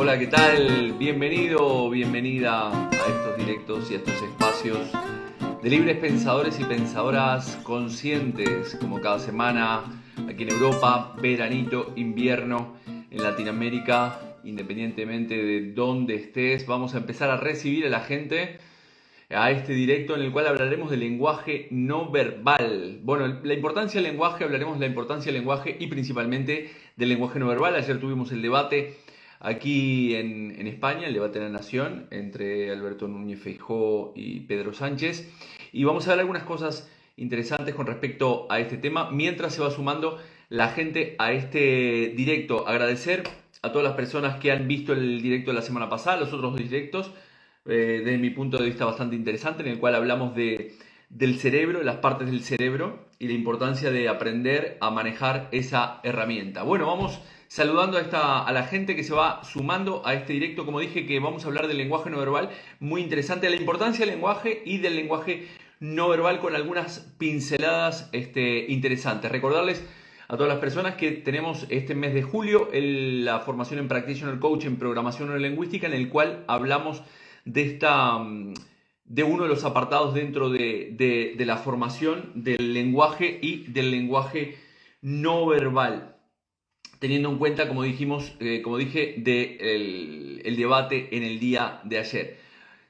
Hola, ¿qué tal? Bienvenido o bienvenida a estos directos y a estos espacios de libres pensadores y pensadoras conscientes, como cada semana aquí en Europa, veranito, invierno, en Latinoamérica, independientemente de dónde estés, vamos a empezar a recibir a la gente a este directo en el cual hablaremos del lenguaje no verbal. Bueno, la importancia del lenguaje, hablaremos de la importancia del lenguaje y principalmente del lenguaje no verbal. Ayer tuvimos el debate aquí en España, el debate de la Nación, entre Alberto Núñez Feijóo y Pedro Sánchez. Y vamos a ver algunas cosas interesantes con respecto a este tema, mientras se va sumando la gente a este directo. Agradecer a todas las personas que han visto el directo de la semana pasada, los otros directos, desde mi punto de vista bastante interesante, en el cual hablamos del cerebro, las partes del cerebro y la importancia de aprender a manejar esa herramienta. Bueno, vamos saludando a la gente que se va sumando a este directo. Como dije, que vamos a hablar del lenguaje no verbal, muy interesante, la importancia del lenguaje y del lenguaje no verbal con algunas pinceladas interesantes. Recordarles a todas las personas que tenemos este mes de julio la formación en Practitioner Coach en Programación Neurolingüística, en el cual hablamos de uno de los apartados dentro de la formación del lenguaje y del lenguaje no verbal, teniendo en cuenta, como dije, el debate en el día de ayer.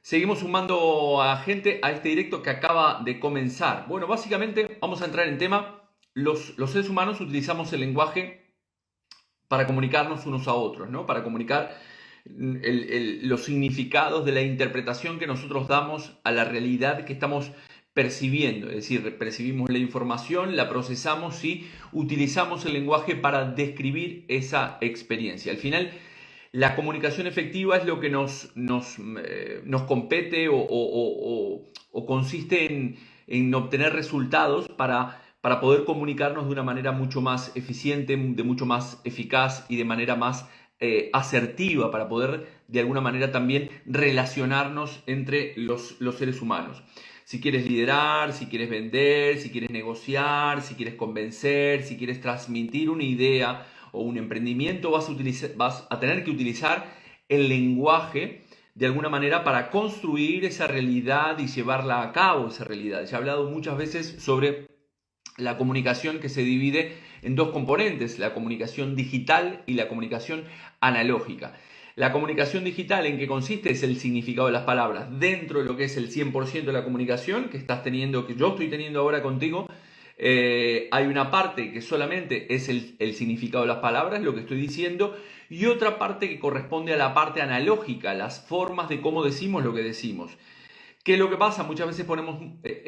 Seguimos sumando a gente a este directo que acaba de comenzar. Bueno, básicamente vamos a entrar en tema. Los seres humanos utilizamos el lenguaje para comunicarnos unos a otros, ¿no? Para comunicar los significados de la interpretación que nosotros damos a la realidad que estamos percibiendo. Es decir, percibimos la información, la procesamos y utilizamos el lenguaje para describir esa experiencia. Al final, la comunicación efectiva es lo que nos compete o consiste en obtener resultados para poder comunicarnos de una manera mucho más eficiente, de mucho más eficaz y de manera más asertiva, para poder de alguna manera también relacionarnos entre los seres humanos. Si quieres liderar, si quieres vender, si quieres negociar, si quieres convencer, si quieres transmitir una idea o un emprendimiento, vas a tener que utilizar el lenguaje de alguna manera para construir esa realidad y llevarla a cabo, esa realidad. Ya he hablado muchas veces sobre la comunicación, que se divide en dos componentes: la comunicación digital y la comunicación analógica. La comunicación digital, ¿en qué consiste? Es el significado de las palabras dentro de lo que es el 100% de la comunicación que yo estoy teniendo ahora contigo. Hay una parte que solamente es el significado de las palabras, lo que estoy diciendo, y otra parte que corresponde a la parte analógica, las formas de cómo decimos lo que decimos. ¿Qué es lo que pasa? Muchas veces ponemos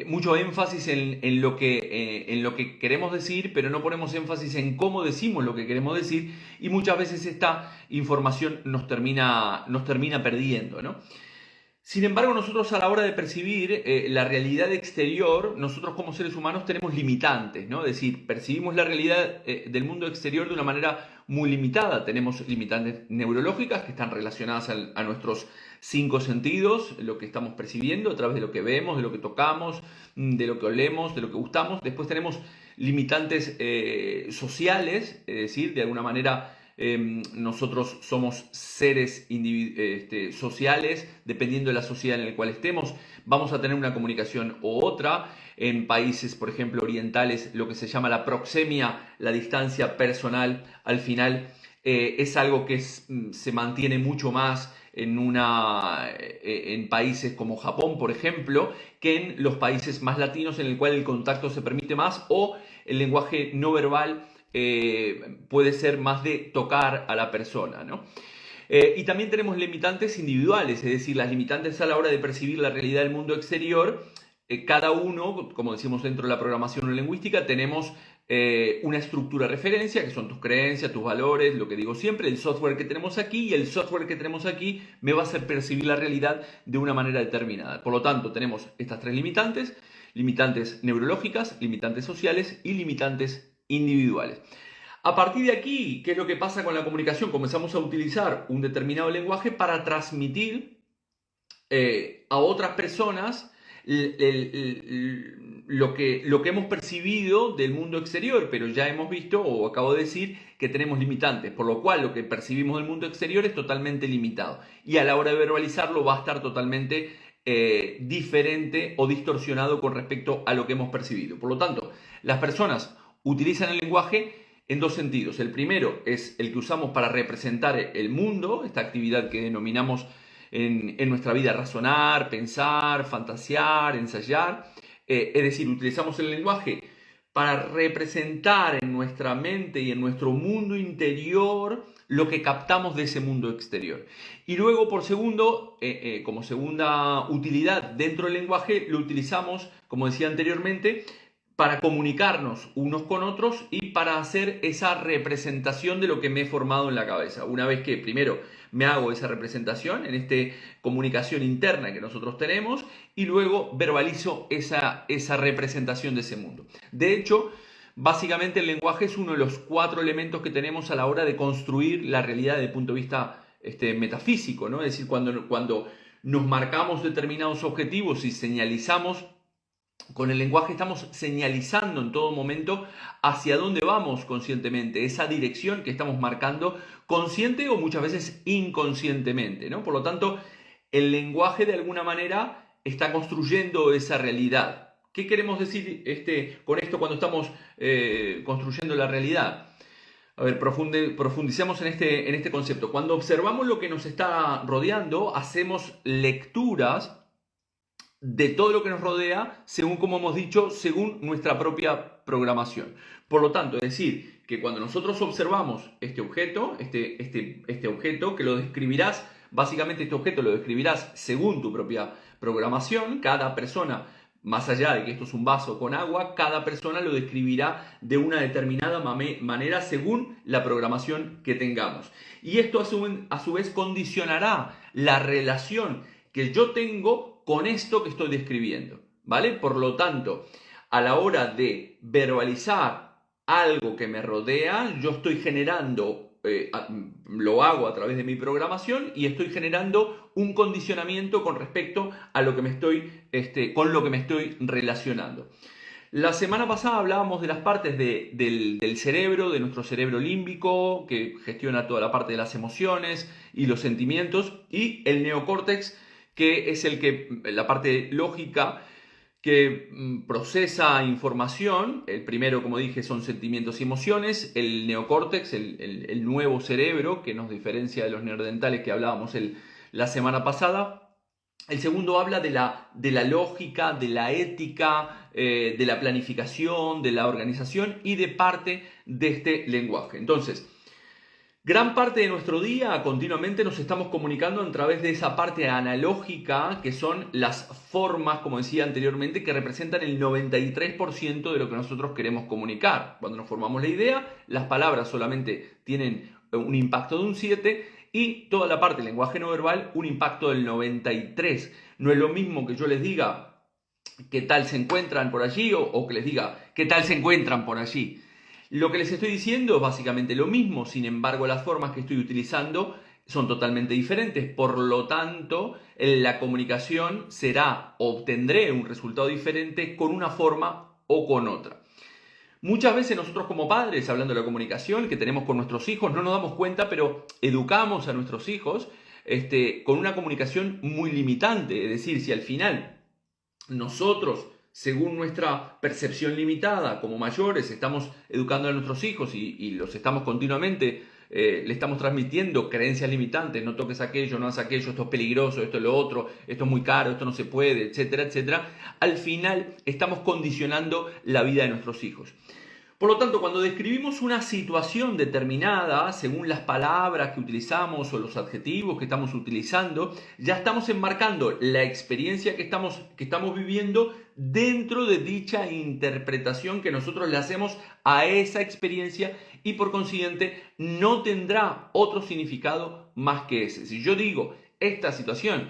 mucho énfasis en lo que queremos decir, pero no ponemos énfasis en cómo decimos lo que queremos decir, y muchas veces esta información nos termina perdiendo, ¿no? Sin embargo, nosotros, a la hora de percibir la realidad exterior, nosotros como seres humanos tenemos limitantes, ¿no? Es decir, percibimos la realidad del mundo exterior de una manera muy limitada. Tenemos limitantes neurológicas que están relacionadas a nuestros 5 sentidos, lo que estamos percibiendo a través de lo que vemos, de lo que tocamos, de lo que olemos, de lo que gustamos. Después tenemos limitantes sociales, es decir, de alguna manera nosotros somos seres sociales. Dependiendo de la sociedad en la cual estemos, vamos a tener una comunicación u otra. En países, por ejemplo, orientales, lo que se llama la proxemia, la distancia personal, al final es algo que se mantiene mucho más en países como Japón, por ejemplo, que en los países más latinos, en el cual el contacto se permite más, o el lenguaje no verbal puede ser más de tocar a la persona, ¿no? Y también tenemos limitantes individuales, es decir, las limitantes a la hora de percibir la realidad del mundo exterior. Cada uno, como decimos dentro de la programación lingüística, tenemos una estructura de referencia, que son tus creencias, tus valores, lo que digo siempre, el software que tenemos aquí, y el software que tenemos aquí me va a hacer percibir la realidad de una manera determinada. Por lo tanto, tenemos estas tres limitantes: limitantes neurológicas, limitantes sociales y limitantes individuales. A partir de aquí, ¿qué es lo que pasa con la comunicación? Comenzamos a utilizar un determinado lenguaje para transmitir a otras personas lo que hemos percibido del mundo exterior, pero ya hemos visto, o acabo de decir, que tenemos limitantes, por lo cual lo que percibimos del mundo exterior es totalmente limitado. Y a la hora de verbalizarlo va a estar totalmente diferente o distorsionado con respecto a lo que hemos percibido. Por lo tanto, las personas utilizan el lenguaje en dos sentidos. El primero es el que usamos para representar el mundo, esta actividad que denominamos en nuestra vida razonar, pensar, fantasear, ensayar. Es decir, utilizamos el lenguaje para representar en nuestra mente y en nuestro mundo interior lo que captamos de ese mundo exterior. Y luego, por segundo, como segunda utilidad dentro del lenguaje, lo utilizamos, como decía anteriormente, para comunicarnos unos con otros y para hacer esa representación de lo que me he formado en la cabeza. Una vez que primero me hago esa representación en esta comunicación interna que nosotros tenemos y luego verbalizo esa representación de ese mundo. De hecho, básicamente el lenguaje es uno de los 4 elementos que tenemos a la hora de construir la realidad desde el punto de vista metafísico, ¿no? Es decir, cuando nos marcamos determinados objetivos y señalizamos con el lenguaje, estamos señalizando en todo momento hacia dónde vamos conscientemente, esa dirección que estamos marcando consciente o muchas veces inconscientemente, ¿no? Por lo tanto, el lenguaje de alguna manera está construyendo esa realidad. ¿Qué queremos decir con esto cuando estamos construyendo la realidad? A ver, profundicemos en este concepto. Cuando observamos lo que nos está rodeando, hacemos lecturas de todo lo que nos rodea, según, como hemos dicho, según nuestra propia programación. Por lo tanto, es decir, que cuando nosotros observamos este objeto, este objeto, que lo describirás, básicamente este objeto lo describirás según tu propia programación. Cada persona, más allá de que esto es un vaso con agua, cada persona lo describirá de una determinada manera según la programación que tengamos. Y esto a su vez condicionará la relación que yo tengo con esto que estoy describiendo, ¿vale? Por lo tanto, a la hora de verbalizar algo que me rodea, yo estoy generando, lo hago a través de mi programación y estoy generando un condicionamiento con respecto a lo que me estoy, con lo que me estoy relacionando. La semana pasada hablábamos de las partes del cerebro, de nuestro cerebro límbico, que gestiona toda la parte de las emociones y los sentimientos, y el neocórtex, que es la parte lógica que procesa información. El primero, como dije, son sentimientos y emociones. El neocórtex, el nuevo cerebro, que nos diferencia de los neandertales que hablábamos la semana pasada. El segundo habla de la lógica, de la ética, de la planificación, de la organización y de parte de este lenguaje. Entonces, gran parte de nuestro día continuamente nos estamos comunicando a través de esa parte analógica, que son las formas, como decía anteriormente, que representan el 93% de lo que nosotros queremos comunicar. Cuando nos formamos la idea, las palabras solamente tienen un impacto de un 7% y toda la parte del lenguaje no verbal un impacto del 93%. No es lo mismo que yo les diga qué tal se encuentran por allí o que les diga qué tal se encuentran por allí. Lo que les estoy diciendo es básicamente lo mismo, sin embargo las formas que estoy utilizando son totalmente diferentes. Por lo tanto, la comunicación obtendré un resultado diferente con una forma o con otra. Muchas veces nosotros como padres, hablando de la comunicación que tenemos con nuestros hijos, no nos damos cuenta, pero educamos a nuestros hijos con una comunicación muy limitante. Es decir, si al final nosotros, según nuestra percepción limitada como mayores, estamos educando a nuestros hijos y los estamos continuamente, le estamos transmitiendo creencias limitantes: no toques aquello, no hagas aquello, esto es peligroso, esto es lo otro, esto es muy caro, esto no se puede, etcétera, etcétera. Al final estamos condicionando la vida de nuestros hijos. Por lo tanto, cuando describimos una situación determinada, según las palabras que utilizamos o los adjetivos que estamos utilizando, ya estamos enmarcando la experiencia que estamos viviendo dentro de dicha interpretación que nosotros le hacemos a esa experiencia, y por consiguiente no tendrá otro significado más que ese. Si yo digo esta situación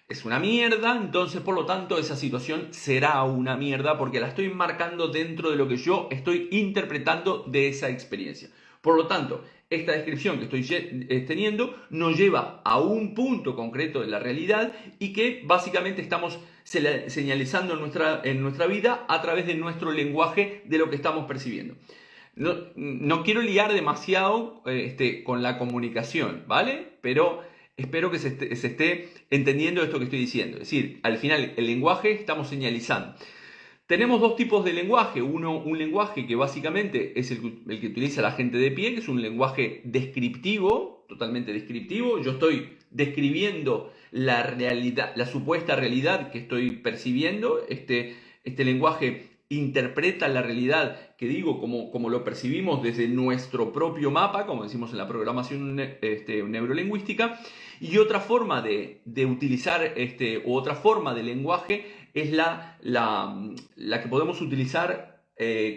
es una mierda, entonces por lo tanto esa situación será una mierda porque la estoy marcando dentro de lo que yo estoy interpretando de esa experiencia. Por lo tanto, esta descripción que estoy teniendo nos lleva a un punto concreto de la realidad y que básicamente estamos señalizando en nuestra vida a través de nuestro lenguaje de lo que estamos percibiendo. No quiero liar demasiado con la comunicación, ¿vale? Pero espero que se esté entendiendo esto que estoy diciendo. Es decir, al final el lenguaje estamos señalizando. Tenemos dos tipos de lenguaje. Un lenguaje que básicamente es el que utiliza la gente de pie, que es un lenguaje descriptivo, totalmente descriptivo. Yo estoy describiendo la realidad, la supuesta realidad que estoy percibiendo. Este lenguaje interpreta la realidad, que digo, como lo percibimos desde nuestro propio mapa, como decimos en la programación neurolingüística. Y otra forma de utilizar o otra forma de lenguaje es la que podemos utilizar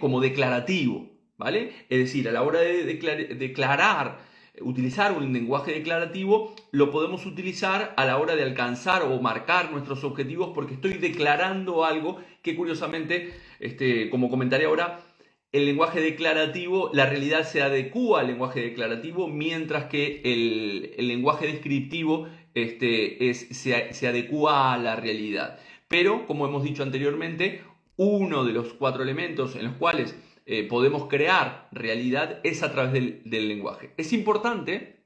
como declarativo, ¿vale? Es decir, a la hora de utilizar un lenguaje declarativo, lo podemos utilizar a la hora de alcanzar o marcar nuestros objetivos, porque estoy declarando algo que curiosamente, como comentaré ahora, el lenguaje declarativo, la realidad se adecúa al lenguaje declarativo, mientras que el lenguaje descriptivo se adecúa a la realidad. Pero, como hemos dicho anteriormente, uno de los 4 elementos en los cuales podemos crear realidad es a través del lenguaje. Es importante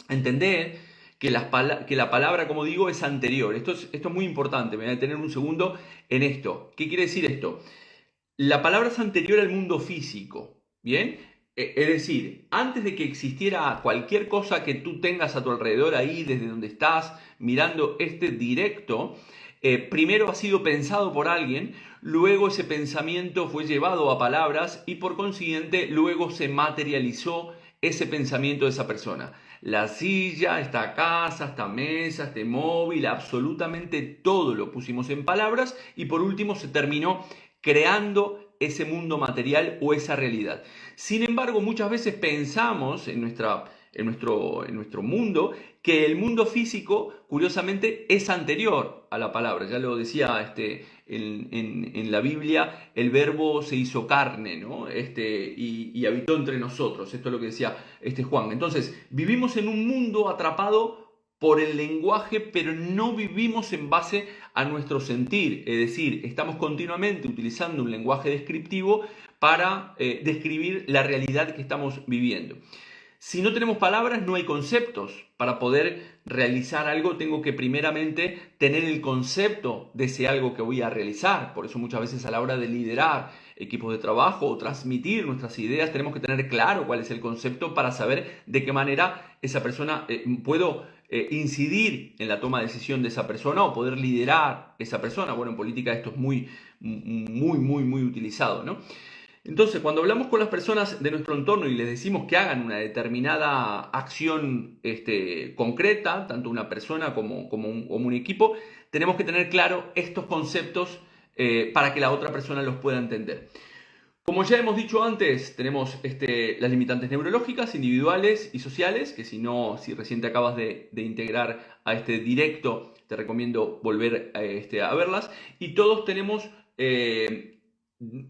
entender que la palabra, como digo, es anterior. Esto es muy importante. Me voy a detener un segundo en esto. ¿Qué quiere decir esto? La palabra es anterior al mundo físico, ¿bien? Es decir, antes de que existiera cualquier cosa que tú tengas a tu alrededor ahí, desde donde estás mirando este directo, primero ha sido pensado por alguien, luego ese pensamiento fue llevado a palabras y por consiguiente luego se materializó ese pensamiento de esa persona. La silla, esta casa, esta mesa, este móvil, absolutamente todo lo pusimos en palabras y por último se terminó creando ese mundo material o esa realidad. Sin embargo, muchas veces pensamos en nuestro mundo que el mundo físico, curiosamente, es anterior a la palabra. Ya lo decía en la Biblia, el verbo se hizo carne, ¿no? Y habitó entre nosotros. Esto es lo que decía Juan. Entonces, vivimos en un mundo atrapado por el lenguaje, pero no vivimos en base a nuestro sentir. Es decir, estamos continuamente utilizando un lenguaje descriptivo para describir la realidad que estamos viviendo. Si no tenemos palabras, no hay conceptos. Para poder realizar algo, tengo que primeramente tener el concepto de ese algo que voy a realizar. Por eso muchas veces a la hora de liderar equipos de trabajo o transmitir nuestras ideas, tenemos que tener claro cuál es el concepto para saber de qué manera esa persona puedo incidir en la toma de decisión de esa persona o poder liderar esa persona. Bueno, en política esto es muy utilizado, ¿no? Entonces, cuando hablamos con las personas de nuestro entorno y les decimos que hagan una determinada acción concreta, tanto una persona como un equipo, tenemos que tener claro estos conceptos para que la otra persona los pueda entender. Como ya hemos dicho antes, tenemos las limitantes neurológicas, individuales y sociales, que si recién te acabas de integrar a este directo, te recomiendo volver a verlas. Y todos tenemos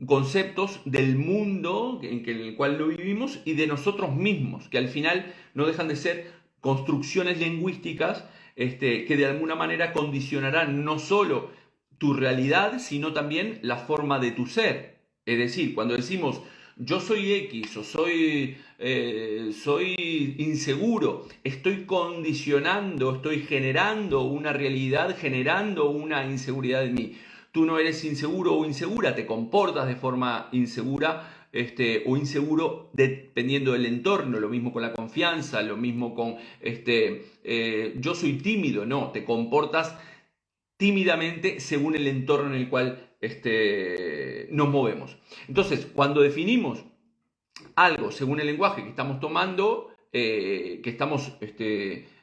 conceptos del mundo en el cual lo vivimos y de nosotros mismos, que al final no dejan de ser construcciones lingüísticas que de alguna manera condicionarán no solo tu realidad, sino también la forma de tu ser. Es decir, cuando decimos yo soy X o soy inseguro, estoy condicionando, estoy generando una realidad, generando una inseguridad en mí. Tú no eres inseguro o insegura, te comportas de forma insegura o inseguro dependiendo del entorno. Lo mismo con la confianza, lo mismo con yo soy tímido, no, te comportas tímidamente según el entorno en el cual nos movemos. Entonces, cuando definimos algo según el lenguaje que estamos tomando, que estamos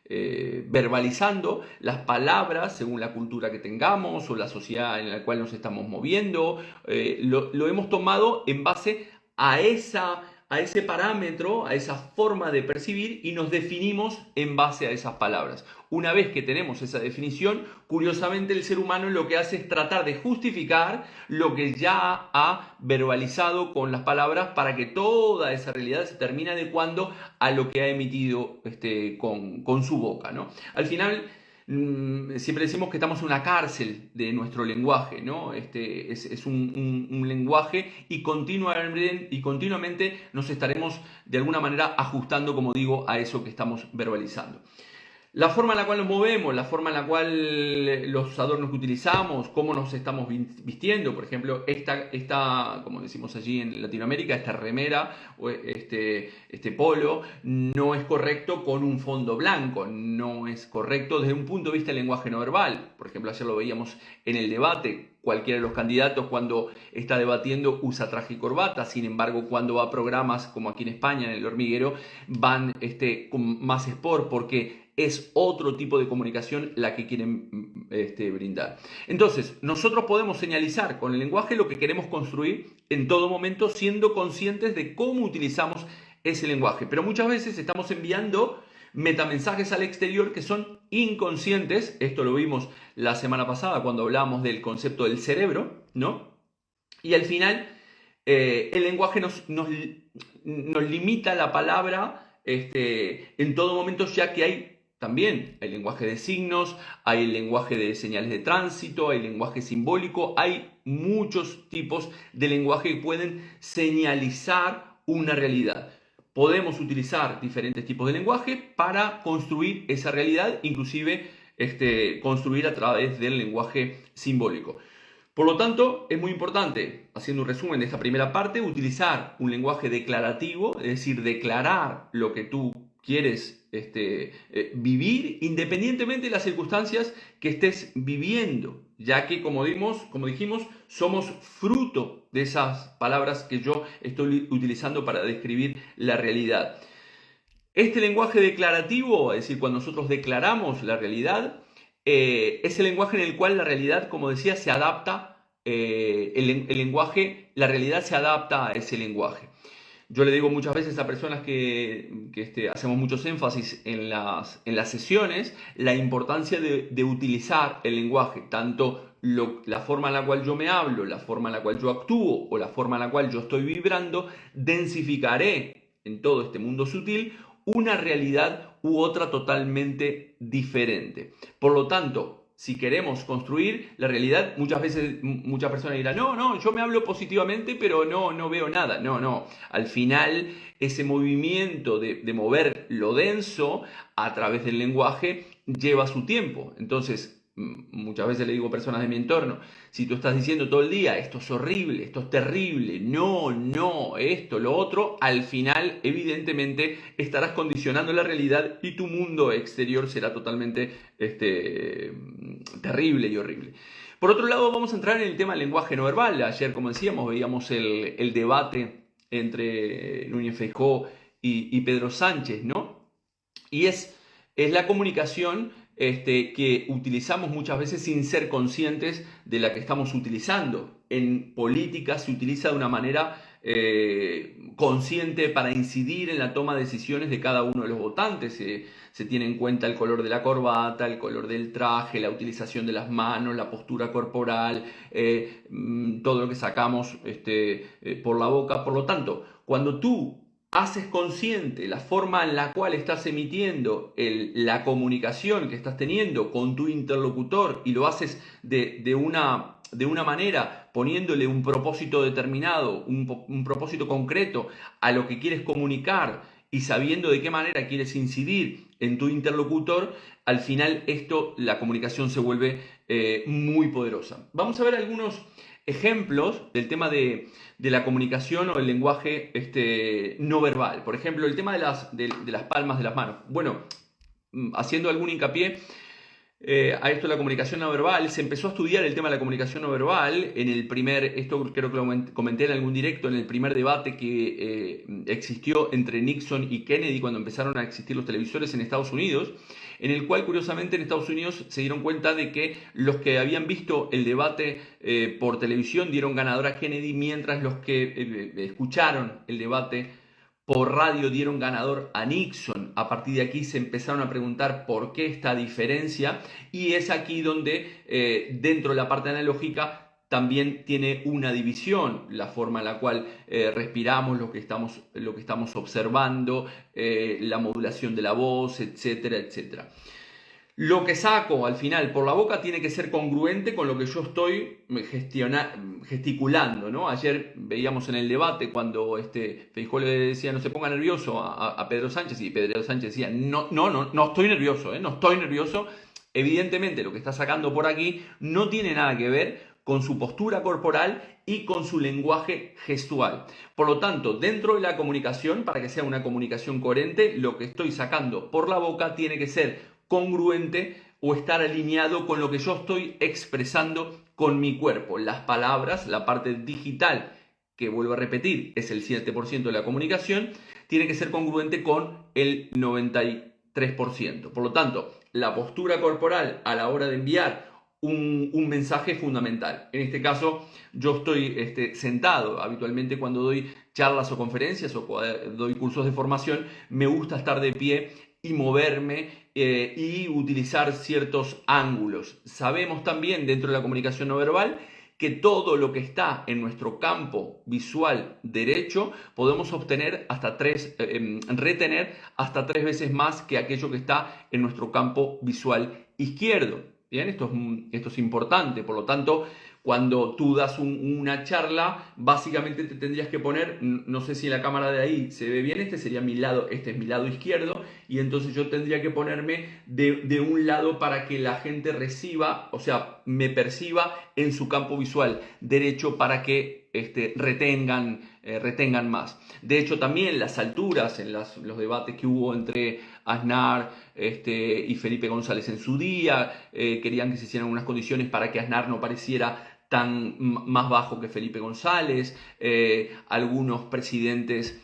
verbalizando, las palabras según la cultura que tengamos o la sociedad en la cual nos estamos moviendo, lo hemos tomado en base a a ese parámetro, a esa forma de percibir y nos definimos en base a esas palabras. Una vez que tenemos esa definición, curiosamente el ser humano lo que hace es tratar de justificar lo que ya ha verbalizado con las palabras para que toda esa realidad se termine adecuando a lo que ha emitido con su boca, ¿no? Al final, siempre decimos que estamos en una cárcel de nuestro lenguaje, ¿no? Es un lenguaje y continuamente nos estaremos de alguna manera ajustando, como digo, a eso que estamos verbalizando. La forma en la cual nos movemos, la forma en la cual los adornos que utilizamos, cómo nos estamos vistiendo, por ejemplo, esta, como decimos allí en Latinoamérica, esta remera o este polo, no es correcto con un fondo blanco, no es correcto desde un punto de vista del lenguaje no verbal. Por ejemplo, ayer lo veíamos en el debate, cualquiera de los candidatos cuando está debatiendo usa traje y corbata, sin embargo cuando va a programas como aquí en España, en El Hormiguero, van con más sport porque es otro tipo de comunicación la que quieren brindar. Entonces, nosotros podemos señalizar con el lenguaje lo que queremos construir en todo momento, siendo conscientes de cómo utilizamos ese lenguaje. Pero muchas veces estamos enviando metamensajes al exterior que son inconscientes. Esto lo vimos la semana pasada cuando hablábamos del concepto del cerebro, ¿no? Y al final, el lenguaje nos limita la palabra en todo momento, ya que hay también el lenguaje de signos, hay el lenguaje de señales de tránsito, hay lenguaje simbólico, hay muchos tipos de lenguaje que pueden señalizar una realidad. Podemos utilizar diferentes tipos de lenguaje para construir esa realidad, inclusive construir a través del lenguaje simbólico. Por lo tanto, es muy importante, haciendo un resumen de esta primera parte, utilizar un lenguaje declarativo, es decir, declarar lo que tú quieres vivir independientemente de las circunstancias que estés viviendo, ya que como dijimos, somos fruto de esas palabras que yo estoy utilizando para describir la realidad. Este lenguaje declarativo, es decir, cuando nosotros declaramos la realidad, es el lenguaje en el cual la realidad, como decía, se adapta, la realidad se adapta a ese lenguaje. Yo le digo muchas veces a personas que hacemos muchos énfasis en las sesiones, la importancia de utilizar el lenguaje, tanto la forma en la cual yo me hablo, la forma en la cual yo actúo o la forma en la cual yo estoy vibrando, densificaré en todo este mundo sutil una realidad u otra totalmente diferente. Por lo tanto, si queremos construir la realidad, muchas personas dirán, no, yo me hablo positivamente, pero no veo nada. No. Al final, ese movimiento de mover lo denso a través del lenguaje lleva su tiempo. Entonces, muchas veces le digo a personas de mi entorno, si tú estás diciendo todo el día, esto es horrible, esto es terrible, no, esto, lo otro, al final, evidentemente, estarás condicionando la realidad y tu mundo exterior será totalmente terrible y horrible. Por otro lado, vamos a entrar en el tema del lenguaje no verbal. Ayer, como decíamos, veíamos el debate entre Núñez Feijóo y Pedro Sánchez, ¿no? Y es la comunicación que utilizamos muchas veces sin ser conscientes de la que estamos utilizando. En política se utiliza de una manera consciente para incidir en la toma de decisiones de cada uno de los votantes. Se tiene en cuenta el color de la corbata, el color del traje, la utilización de las manos, la postura corporal, todo lo que sacamos por la boca. Por lo tanto, cuando tú haces consciente la forma en la cual estás emitiendo la comunicación que estás teniendo con tu interlocutor y lo haces de una manera poniéndole un propósito determinado, un propósito concreto a lo que quieres comunicar y sabiendo de qué manera quieres incidir en tu interlocutor, al final la comunicación se vuelve muy poderosa. Vamos a ver algunos ejemplos del tema de la comunicación o el lenguaje no verbal. Por ejemplo, el tema de las palmas de las manos. Bueno, haciendo algún hincapié a esto de la comunicación no verbal, se empezó a estudiar el tema de la comunicación no verbal esto creo que lo comenté en algún directo, en el primer debate que existió entre Nixon y Kennedy cuando empezaron a existir los televisores en Estados Unidos, en el cual curiosamente en Estados Unidos se dieron cuenta de que los que habían visto el debate por televisión dieron ganador a Kennedy, mientras los que escucharon el debate por radio dieron ganador a Nixon. A partir de aquí se empezaron a preguntar por qué esta diferencia, y es aquí donde dentro de la parte analógica también tiene una división, la forma en la cual respiramos, lo que estamos observando, la modulación de la voz, etcétera, etcétera. Lo que saco al final por la boca tiene que ser congruente con lo que yo estoy gesticulando, ¿no? Ayer veíamos en el debate cuando Feijóo le decía no se ponga nervioso a Pedro Sánchez, y Pedro Sánchez decía no estoy nervioso, no estoy nervioso. Evidentemente lo que está sacando por aquí no tiene nada que ver con su postura corporal y con su lenguaje gestual. Por lo tanto, dentro de la comunicación, para que sea una comunicación coherente, lo que estoy sacando por la boca tiene que ser congruente o estar alineado con lo que yo estoy expresando con mi cuerpo. Las palabras, la parte digital, que vuelvo a repetir, es el 7% de la comunicación, tiene que ser congruente con el 93%. Por lo tanto, la postura corporal a la hora de enviar un mensaje es fundamental. En este caso, yo estoy sentado. Habitualmente cuando doy charlas o conferencias o doy cursos de formación, me gusta estar de pie y moverme y utilizar ciertos ángulos. Sabemos también dentro de la comunicación no verbal que todo lo que está en nuestro campo visual derecho podemos retener hasta 3 veces más que aquello que está en nuestro campo visual izquierdo. Bien, esto es importante. Por lo tanto, cuando tú das una charla, básicamente te tendrías que poner, no sé si en la cámara de ahí se ve bien, este es mi lado izquierdo, y entonces yo tendría que ponerme de un lado para que la gente reciba, o sea, me perciba en su campo visual derecho para que retengan más. De hecho, también las alturas en los debates que hubo entre Aznar y Felipe González en su día, querían que se hicieran unas condiciones para que Aznar no pareciera tan más bajo que Felipe González. Algunos presidentes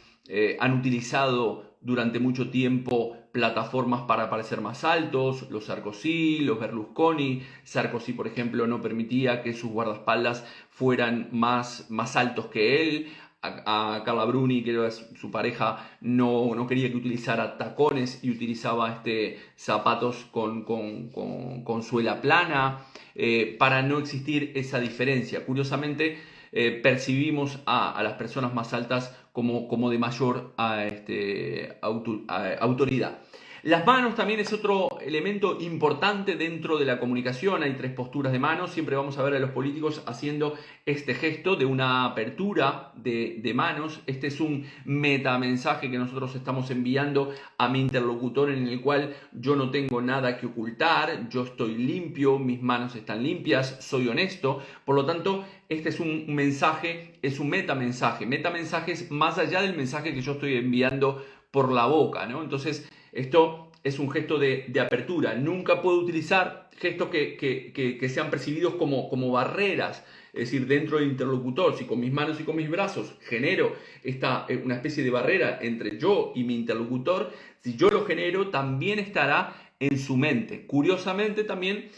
han utilizado durante mucho tiempo plataformas para parecer más altos, los Sarkozy, los Berlusconi. Sarkozy, por ejemplo, no permitía que sus guardaespaldas fueran más altos que él. A Carla Bruni, que era su pareja, no quería que utilizara tacones y utilizaba zapatos con suela plana, para no existir esa diferencia. Curiosamente, percibimos a las personas más altas como de mayor autoridad. Las manos también es otro elemento importante dentro de la comunicación. Hay 3 posturas de manos. Siempre vamos a ver a los políticos haciendo este gesto de una apertura de manos. Este es un metamensaje que nosotros estamos enviando a mi interlocutor, en el cual yo no tengo nada que ocultar, yo estoy limpio, mis manos están limpias, soy honesto. Por lo tanto, este es un mensaje, es un metamensaje. Metamensaje es más allá del mensaje que yo estoy enviando por la boca, ¿no? Entonces, esto es un gesto de apertura. Nunca puedo utilizar gestos que sean percibidos como barreras, es decir, dentro del interlocutor. Si con mis manos y con mis brazos genero una especie de barrera entre yo y mi interlocutor, si yo lo genero, también estará en su mente. Curiosamente también,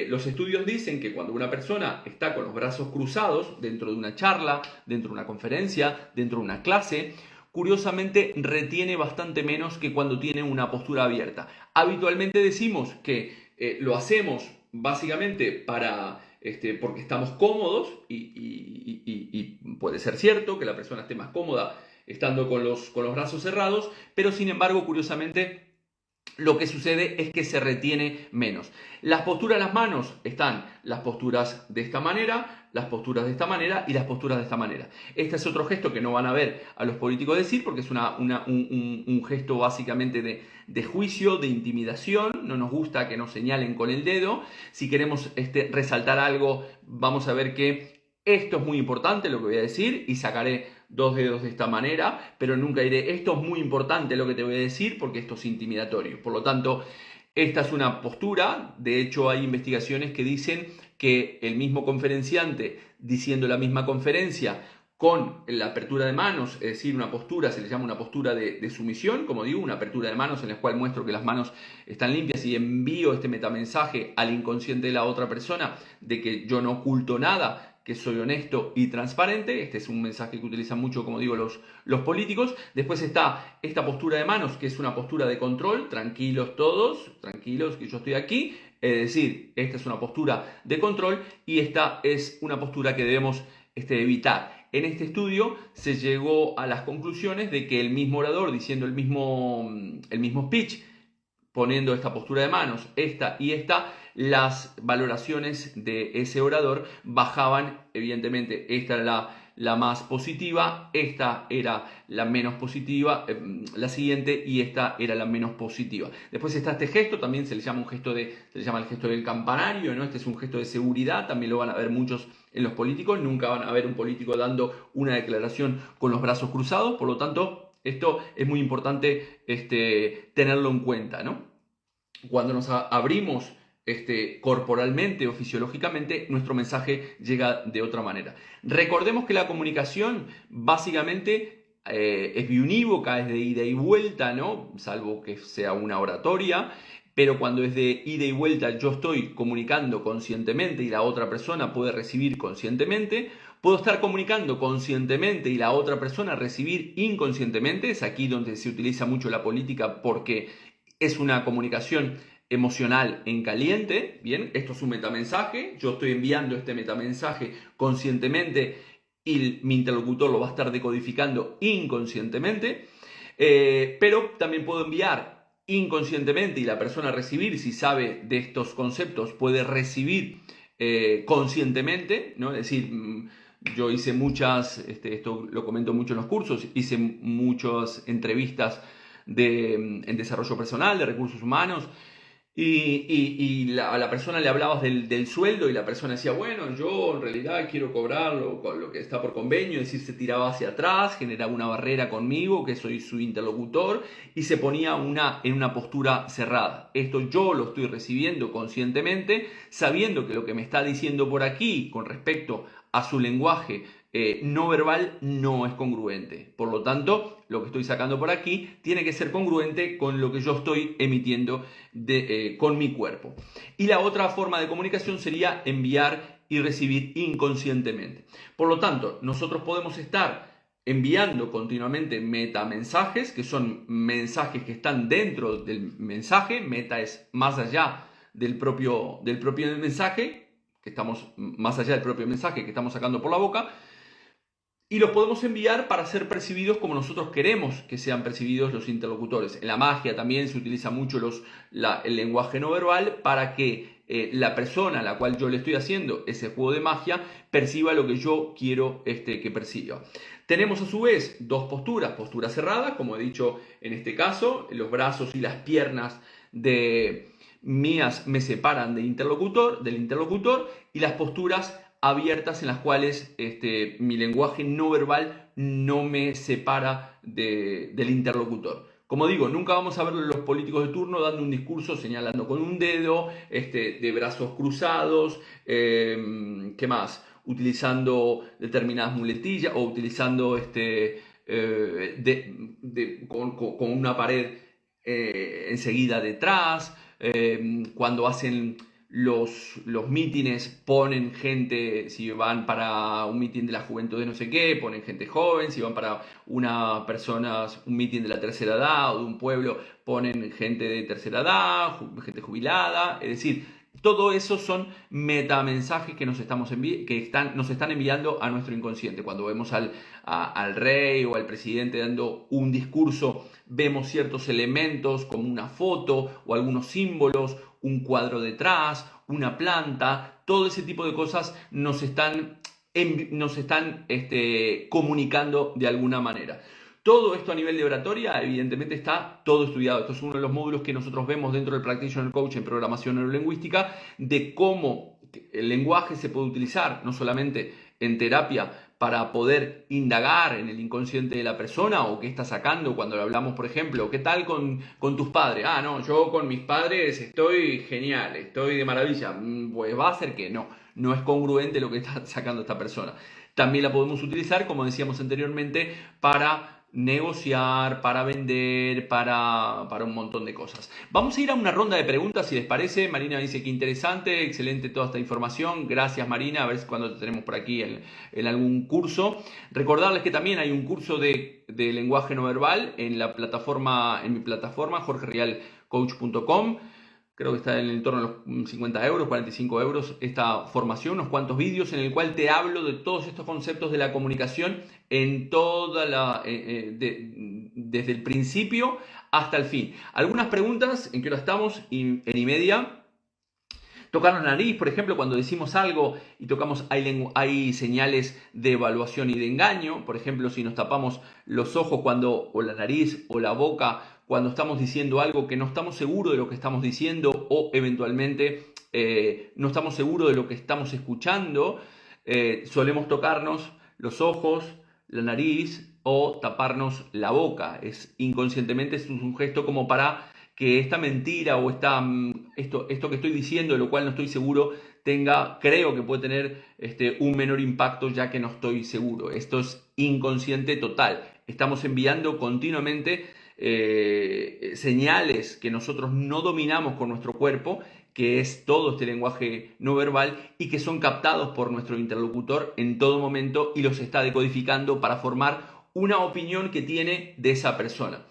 los estudios dicen que cuando una persona está con los brazos cruzados dentro de una charla, dentro de una conferencia, dentro de una clase, curiosamente retiene bastante menos que cuando tiene una postura abierta. Habitualmente decimos que lo hacemos básicamente porque estamos cómodos, y puede ser cierto que la persona esté más cómoda estando con los brazos cerrados, pero sin embargo, curiosamente, lo que sucede es que se retiene menos. Las posturas de las manos están las posturas de esta manera, las posturas de esta manera y las posturas de esta manera. Este es otro gesto que no van a ver a los políticos decir, porque es un gesto básicamente de juicio, de intimidación. No nos gusta que nos señalen con el dedo. Si queremos resaltar algo, vamos a ver que esto es muy importante lo que voy a decir, y sacaré 2 dedos de esta manera, pero nunca diré esto es muy importante lo que te voy a decir, porque esto es intimidatorio. Por lo tanto, esta es una postura. De hecho, hay investigaciones que dicen que el mismo conferenciante, diciendo la misma conferencia con la apertura de manos, es decir, una postura, se le llama una postura de sumisión, como digo, una apertura de manos en la cual muestro que las manos están limpias y envío este metamensaje al inconsciente de la otra persona de que yo no oculto nada, que soy honesto y transparente. Este es un mensaje que utilizan mucho, como digo, los políticos. Después está esta postura de manos, que es una postura de control. Tranquilos todos, tranquilos que yo estoy aquí. Es decir, esta es una postura de control y esta es una postura que debemos evitar. En este estudio se llegó a las conclusiones de que el mismo orador, diciendo el mismo speech, poniendo esta postura de manos, esta y esta, las valoraciones de ese orador bajaban. Evidentemente, esta era la más positiva, esta era la menos positiva, la siguiente, y esta era la menos positiva. Después está este gesto, también se le llama se le llama el gesto del campanario, ¿no? Este es un gesto de seguridad, también lo van a ver muchos en los políticos. Nunca van a ver un político dando una declaración con los brazos cruzados, por lo tanto, esto es muy importante tenerlo en cuenta, ¿no? Cuando nos abrimos corporalmente o fisiológicamente, nuestro mensaje llega de otra manera. Recordemos que la comunicación básicamente es biunívoca, es de ida y vuelta, ¿no? Salvo que sea una oratoria. Pero cuando es de ida y vuelta, yo estoy comunicando conscientemente y la otra persona puede recibir conscientemente. Puedo estar comunicando conscientemente y la otra persona recibir inconscientemente. Es aquí donde se utiliza mucho la política, porque es una comunicación emocional en caliente. Bien, esto es un metamensaje. Yo estoy enviando este metamensaje conscientemente y mi interlocutor lo va a estar decodificando inconscientemente. Pero también puedo enviar inconscientemente y la persona recibir, si sabe de estos conceptos, puede recibir conscientemente, ¿no? Es decir, yo hice muchas, esto lo comento mucho en los cursos, hice muchas entrevistas en desarrollo personal, de recursos humanos, a la persona le hablabas del sueldo y la persona decía, bueno, yo en realidad quiero cobrar lo que está por convenio. Es decir, se tiraba hacia atrás, generaba una barrera conmigo, que soy su interlocutor, y se ponía en una postura cerrada. Esto yo lo estoy recibiendo conscientemente, sabiendo que lo que me está diciendo por aquí con respecto a su lenguaje no verbal no es congruente. Por lo tanto, lo que estoy sacando por aquí tiene que ser congruente con lo que yo estoy emitiendo con mi cuerpo. Y la otra forma de comunicación sería enviar y recibir inconscientemente. Por lo tanto, nosotros podemos estar enviando continuamente metamensajes, que son mensajes que están dentro del mensaje. Meta es más allá del propio mensaje, que estamos más allá del propio mensaje que estamos sacando por la boca. Y los podemos enviar para ser percibidos como nosotros queremos que sean percibidos los interlocutores. En la magia también se utiliza mucho el lenguaje no verbal para que la persona a la cual yo le estoy haciendo ese juego de magia perciba lo que yo quiero que perciba. Tenemos a su vez dos posturas. Postura cerrada, como he dicho en este caso, los brazos y las piernas mías me separan del interlocutor, y las posturas abiertas en las cuales mi lenguaje no verbal no me separa del interlocutor. Como digo, nunca vamos a ver los políticos de turno dando un discurso señalando con un dedo, de brazos cruzados, ¿qué más? Utilizando determinadas muletillas o utilizando con una pared enseguida detrás. Cuando hacen los mítines, ponen gente, si van para un mítin de la juventud de no sé qué, ponen gente joven. Si van para un mítin de la tercera edad o de un pueblo, ponen gente de tercera edad, gente jubilada. Es decir, todo eso son metamensajes que nos están enviando a nuestro inconsciente. Cuando vemos al rey o al presidente dando un discurso, vemos ciertos elementos como una foto o algunos símbolos, un cuadro detrás, una planta. Todo ese tipo de cosas nos están comunicando de alguna manera. Todo esto a nivel de oratoria, evidentemente, está todo estudiado. Esto es uno de los módulos que nosotros vemos dentro del Practitioner Coach en programación neurolingüística, de cómo el lenguaje se puede utilizar no solamente en terapia para poder indagar en el inconsciente de la persona, o qué está sacando cuando le hablamos, por ejemplo, ¿qué tal con tus padres? Ah, no, yo con mis padres estoy genial, estoy de maravilla. Pues va a ser que no es congruente lo que está sacando esta persona. También la podemos utilizar, como decíamos anteriormente, para negociar, para vender, para un montón de cosas. Vamos a ir a una ronda de preguntas, si les parece. Marina dice que interesante, excelente toda esta información. Gracias, Marina, a ver si cuando te tenemos por aquí en algún curso. Recordarles que también hay un curso de lenguaje no verbal en mi plataforma, jorgerialcoach.com. Creo que está en el entorno de los 50 euros, 45 euros esta formación, unos cuantos vídeos en el cual te hablo de todos estos conceptos de la comunicación en toda desde el principio hasta el fin. Algunas preguntas, ¿en qué hora estamos? En y media. Tocar la nariz, por ejemplo, cuando decimos algo y tocamos, hay señales de evaluación y de engaño. Por ejemplo, si nos tapamos los ojos o la nariz o la boca cuando estamos diciendo algo que no estamos seguros de lo que estamos diciendo o eventualmente no estamos seguros de lo que estamos escuchando, solemos tocarnos los ojos, la nariz o taparnos la boca. Inconscientemente es un gesto como para que esta mentira o esto que estoy diciendo, de lo cual no estoy seguro, creo que puede tener un menor impacto, ya que no estoy seguro. Esto es inconsciente total. Estamos enviando continuamente señales que nosotros no dominamos con nuestro cuerpo, que es todo este lenguaje no verbal, y que son captados por nuestro interlocutor en todo momento y los está decodificando para formar una opinión que tiene de esa persona.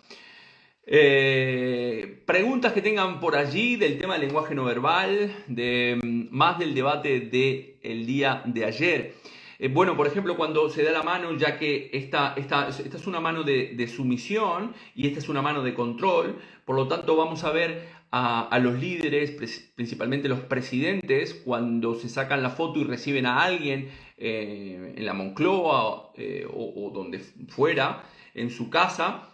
Preguntas que tengan por allí del tema del lenguaje no verbal, más del debate del día de ayer. Bueno, por ejemplo, cuando se da la mano, ya que esta es una mano de sumisión y esta es una mano de control, por lo tanto vamos a ver a los líderes, principalmente los presidentes, cuando se sacan la foto y reciben a alguien en la Moncloa o donde fuera, en su casa.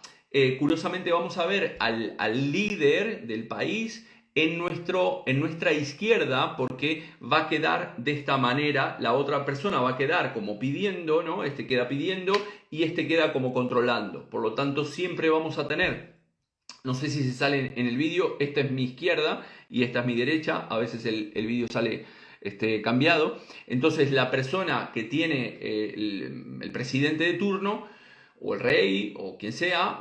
Curiosamente vamos a ver al líder del país en nuestra izquierda, porque va a quedar de esta manera, la otra persona va a quedar como pidiendo, ¿no? Este queda pidiendo y este queda como controlando. Por lo tanto, siempre vamos a tener, no sé si se sale en el vídeo, esta es mi izquierda y esta es mi derecha. A veces el vídeo sale cambiado. Entonces, la persona que tiene el presidente de turno, o el rey, o quien sea,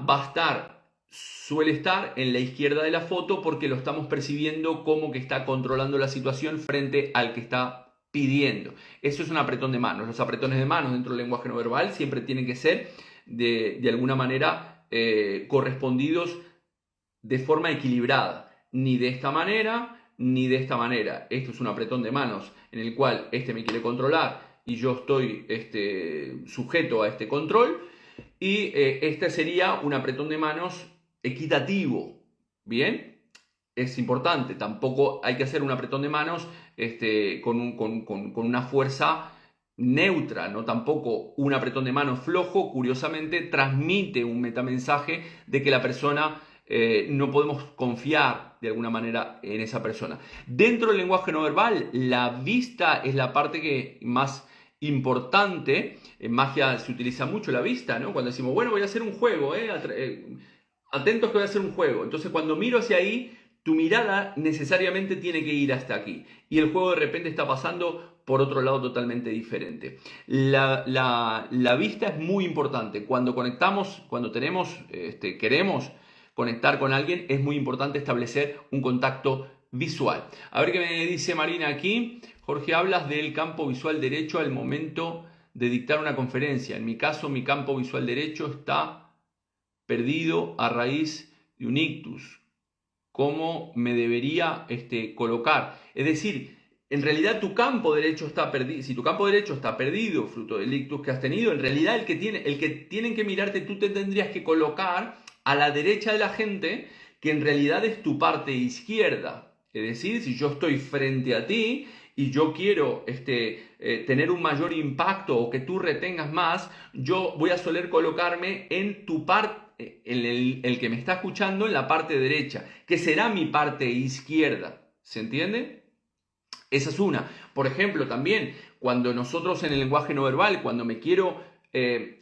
suele estar en la izquierda de la foto, porque lo estamos percibiendo como que está controlando la situación frente al que está pidiendo. Eso es un apretón de manos. Los apretones de manos dentro del lenguaje no verbal siempre tienen que ser de alguna manera correspondidos de forma equilibrada. Ni de esta manera, ni de esta manera. Esto es un apretón de manos en el cual me quiere controlar y yo estoy sujeto a este control. Y este sería un apretón de manos equitativo. ¿Bien? Es importante. Tampoco hay que hacer un apretón de manos con una fuerza neutra, ¿no? Tampoco un apretón de manos flojo, curiosamente, transmite un metamensaje de que la persona no podemos confiar de alguna manera en esa persona. Dentro del lenguaje no verbal, la vista es la parte que más importante. En magia se utiliza mucho la vista, ¿no? Cuando decimos, bueno, voy a hacer un juego, atentos que voy a hacer un juego. Entonces, cuando miro hacia ahí, tu mirada necesariamente tiene que ir hasta aquí. Y el juego de repente está pasando por otro lado totalmente diferente. La vista es muy importante. Cuando conectamos, cuando queremos conectar con alguien, es muy importante establecer un contacto visual. A ver qué me dice Marina aquí. Jorge, hablas del campo visual derecho al momento de dictar una conferencia. En mi caso, mi campo visual derecho está perdido a raíz de un ictus. ¿Cómo me debería colocar? Es decir, en realidad tu campo derecho está perdido. Si tu campo derecho está perdido, fruto del ictus que has tenido, en realidad el que tienen que mirarte, tú te tendrías que colocar a la derecha de la gente, que en realidad es tu parte izquierda. Es decir, si yo estoy frente a ti y yo quiero tener un mayor impacto o que tú retengas más, yo voy a soler colocarme en tu parte, el que me está escuchando, en la parte derecha, que será mi parte izquierda. ¿Se entiende? Esa es una. Por ejemplo, también cuando nosotros en el lenguaje no verbal, cuando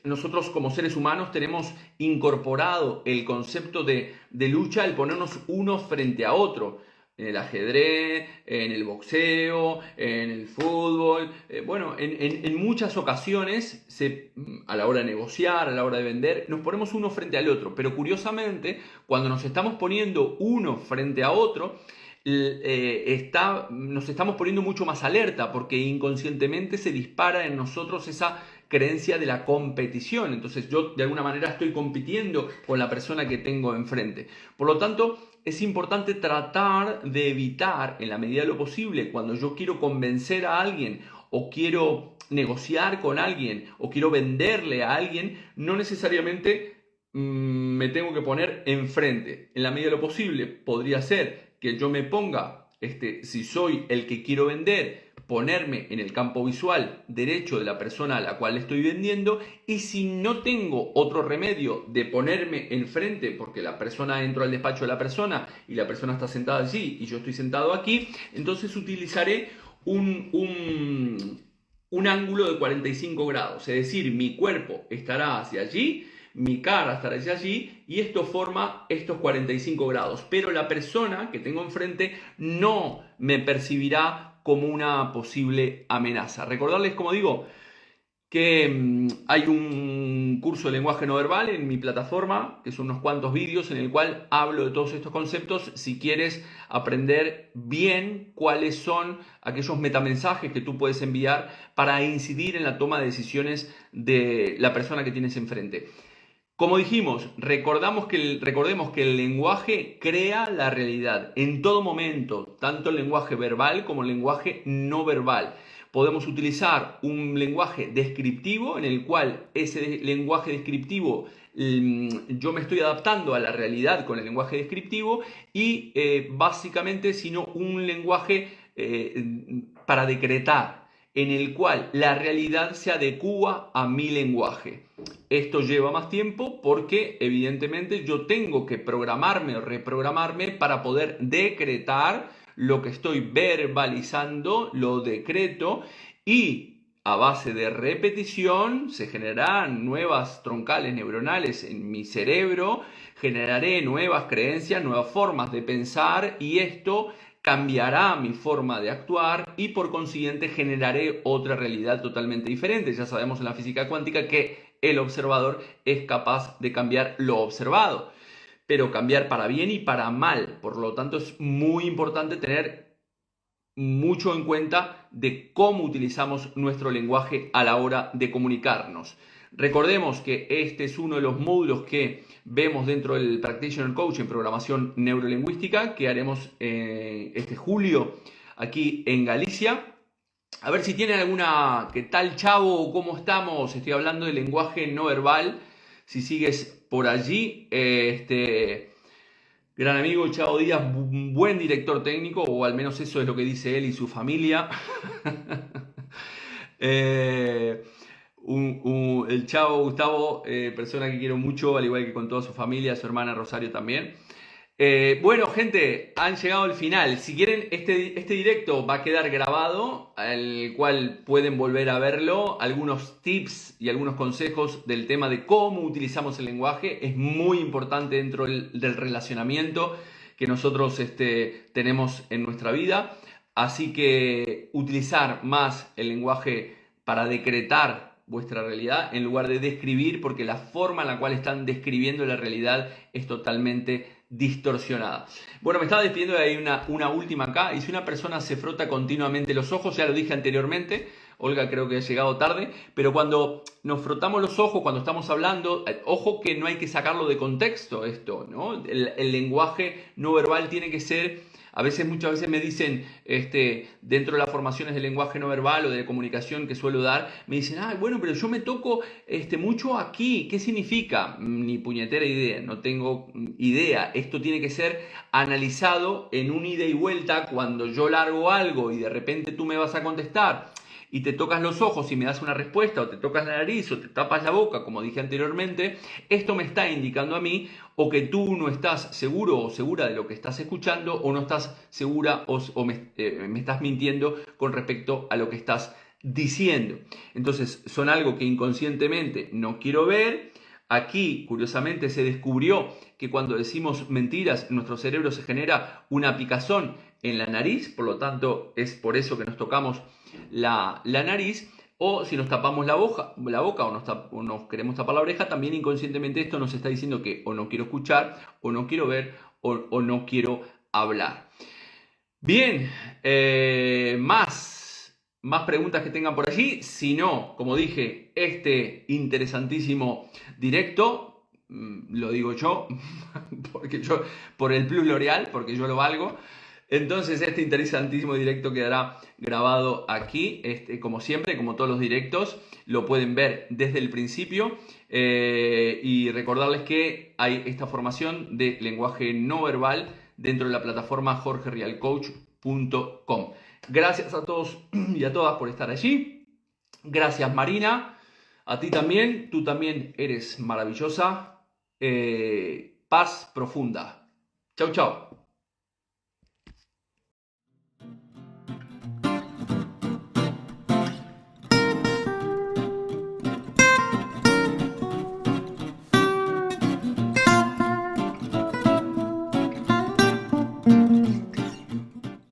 nosotros como seres humanos tenemos incorporado el concepto de lucha, el ponernos uno frente a otro. en el ajedrez, en el boxeo, en el fútbol. Bueno, en muchas ocasiones, a la hora de negociar, a la hora de vender, nos ponemos uno frente al otro. Pero curiosamente, cuando nos estamos poniendo uno frente a otro, nos estamos poniendo mucho más alerta porque inconscientemente se dispara en nosotros esa creencia de la competición. Entonces yo de alguna manera estoy compitiendo con la persona que tengo enfrente. Por lo tanto, es importante tratar de evitar, en la medida de lo posible, cuando yo quiero convencer a alguien o quiero negociar con alguien o quiero venderle a alguien, no necesariamente me tengo que poner enfrente. En la medida de lo posible, podría ser que yo me ponga, si soy el que quiero vender, ponerme en el campo visual derecho de la persona a la cual estoy vendiendo, y si no tengo otro remedio de ponerme enfrente porque la persona entró al despacho de la persona y la persona está sentada allí y yo estoy sentado aquí, entonces utilizaré un ángulo de 45 grados, es decir, mi cuerpo estará hacia allí, mi cara estará hacia allí y esto forma estos 45 grados, pero la persona que tengo enfrente no me percibirá como una posible amenaza. Recordarles, como digo, que hay un curso de lenguaje no verbal en mi plataforma, que son unos cuantos vídeos en el cual hablo de todos estos conceptos. Si quieres aprender bien cuáles son aquellos metamensajes que tú puedes enviar para incidir en la toma de decisiones de la persona que tienes enfrente. Como dijimos, recordemos que el lenguaje crea la realidad en todo momento, tanto el lenguaje verbal como el lenguaje no verbal. Podemos utilizar un lenguaje descriptivo en el cual ese lenguaje descriptivo yo me estoy adaptando a la realidad con el lenguaje descriptivo y básicamente sino un lenguaje para decretar, en el cual la realidad se adecúa a mi lenguaje. Esto lleva más tiempo porque evidentemente yo tengo que programarme o reprogramarme para poder decretar lo que estoy verbalizando, lo decreto, y a base de repetición se generarán nuevas troncales neuronales en mi cerebro, generaré nuevas creencias, nuevas formas de pensar y esto cambiará mi forma de actuar y por consiguiente generaré otra realidad totalmente diferente. Ya sabemos en la física cuántica que el observador es capaz de cambiar lo observado, pero cambiar para bien y para mal. Por lo tanto, es muy importante tener mucho en cuenta de cómo utilizamos nuestro lenguaje a la hora de comunicarnos. Recordemos que este es uno de los módulos que vemos dentro del Practitioner Coach en programación neurolingüística que haremos este julio aquí en Galicia. A ver si tienen alguna... ¿Qué tal, chavo? ¿Cómo estamos? Estoy hablando de lenguaje no verbal. Si sigues por allí, gran amigo Chavo Díaz, un buen director técnico, o al menos eso es lo que dice él y su familia. El Chavo Gustavo, persona que quiero mucho, al igual que con toda su familia, su hermana Rosario también. Bueno, gente, han llegado al final. Si quieren, este directo va a quedar grabado, al cual pueden volver a verlo. Algunos tips y algunos consejos del tema de cómo utilizamos el lenguaje. Es muy importante dentro del relacionamiento que nosotros tenemos en nuestra vida. Así que utilizar más el lenguaje para decretar vuestra realidad en lugar de describir, porque la forma en la cual están describiendo la realidad es totalmente distorsionada. Bueno, me estaba despidiendo de ahí una última acá. Y si una persona se frota continuamente los ojos, ya lo dije anteriormente, Olga creo que ha llegado tarde, pero cuando nos frotamos los ojos, cuando estamos hablando, ojo que no hay que sacarlo de contexto esto, ¿no? El lenguaje no verbal tiene que ser... Muchas veces me dicen, dentro de las formaciones de lenguaje no verbal o de comunicación que suelo dar, me dicen, bueno, pero yo me toco mucho aquí. ¿Qué significa? Ni puñetera idea, no tengo idea. Esto tiene que ser analizado en un ida y vuelta cuando yo largo algo y de repente tú me vas a contestar y te tocas los ojos y me das una respuesta, o te tocas la nariz, o te tapas la boca, como dije anteriormente, esto me está indicando a mí o que tú no estás seguro o segura de lo que estás escuchando, o no estás segura o me estás mintiendo con respecto a lo que estás diciendo. Entonces, son algo que inconscientemente no quiero ver, Aquí, curiosamente, se descubrió que cuando decimos mentiras, en nuestro cerebro se genera una picazón en la nariz, por lo tanto es por eso que nos tocamos la nariz, o si nos tapamos la boca o nos queremos tapar la oreja, también inconscientemente esto nos está diciendo que o no quiero escuchar, o no quiero ver, o no quiero hablar. Bien, más preguntas que tengan por allí. Si no, como dije, este interesantísimo directo, lo digo yo, porque yo, por el Plus L'Oreal, porque yo lo valgo. Entonces este interesantísimo directo quedará grabado aquí, como siempre, como todos los directos, lo pueden ver desde el principio y recordarles que hay esta formación de lenguaje no verbal dentro de la plataforma jorgerialcoach.com. Gracias a todos y a todas por estar allí. Gracias Marina, a ti también, tú también eres maravillosa. Paz profunda. Chau, chau.